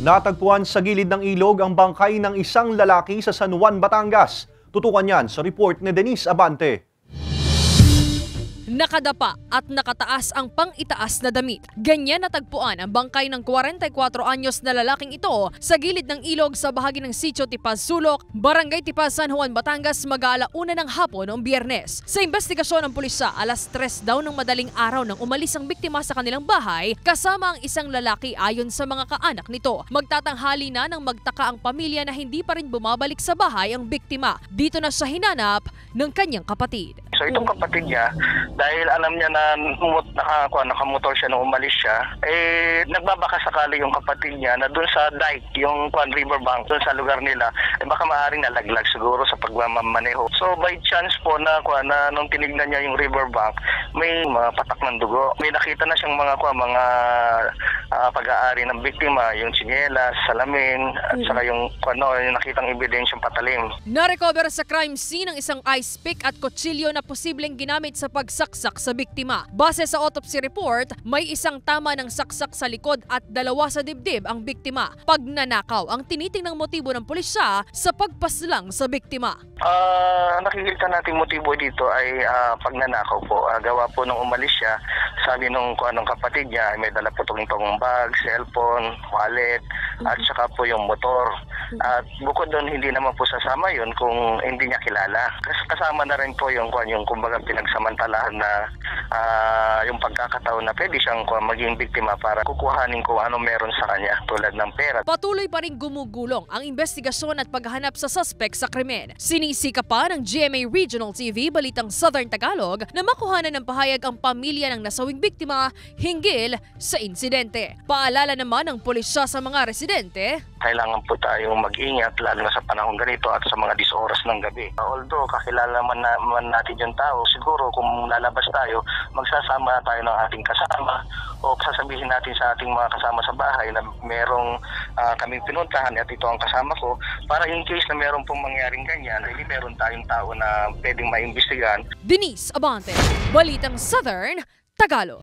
Natagpuan sa gilid ng ilog ang bangkay ng isang lalaki sa San Juan, Batangas. Tutukan yan sa report ni Denise Abante. Nakadapa at nakataas ang pang-itaas na damit. Ganyan natagpuan ang bangkay ng 44 anyos na lalaking ito sa gilid ng ilog sa bahagi ng Sitio Tipaz Sulok, Barangay Tipaz, San Juan, Batangas, mag-alauna ng hapon noong Biyernes. Sa investigasyon ng pulisya, alas 3 daw ng madaling araw nang umalis ang biktima sa kanilang bahay kasama ang isang lalaki ayon sa mga kaanak nito. Magtatanghali na nang magtaka ang pamilya na hindi pa rin bumabalik sa bahay ang biktima. Dito na siya hinanap ng kanyang kapatid. So itong kapatid niya, dahil alam niya na nakamotor siya nung umalis siya, nagbabaka sakali yung kapatid niya na doon sa dike, yung riverbank, doon sa lugar nila, baka maaaring nalaglag siguro sa pagmamaneho. So by chance po na nung tinignan niya yung riverbank, may mga patak ng dugo. May nakita na siyang mga pag-aari ng biktima, yung tsinelas, salamin, at saka yung nakitang ebidensyang patalim. Na-recover sa crime scene ang isang ice pick at kutsilyo na posibleng ginamit sa pagsaksak sa biktima. Base sa autopsy report, may isang tama ng saksak sa likod at 2 sa dibdib ang biktima. Pagnanakaw ang tinitingnang motibo ng pulisya sa pagpaslang sa biktima. Nakikita natin motibo dito ay pagnanakaw po. Gawa po nung umalis siya, sabi nung kapatid niya, may dala po itong bag, cellphone, wallet, at saka po yung motor. At bukod doon, hindi naman po sasama yun kung hindi niya kilala. Kasama na rin po yung kumbaga pinagsamantalahan na yung pagkakataon na pwede siyang maging biktima para kukuhanin kung ano meron sa kanya tulad ng pera. Patuloy pa rin gumugulong ang investigasyon at paghahanap sa suspect sa krimen. Sinisika pa ng GMA Regional TV Balitang Southern Tagalog na makuhanan ng pahayag ang pamilya ng nasawing biktima hinggil sa insidente. Paalala naman ng pulisya sa mga residente, kailangan po tayong mag-ingat lalo na sa panahon ganito at sa mga oras ng gabi. Although kakilala naman natin yung tao, siguro kung lalabas tayo, magsasama tayo ng ating kasama o sasabihin natin sa ating mga kasama sa bahay na merong kaming pinuntahan at ito ang kasama ko para in case na meron pong mangyaring ganyan, hindi meron tayong tao na pwedeng maimbestigahan. Denise Abante, Balitang Southern Tagalog.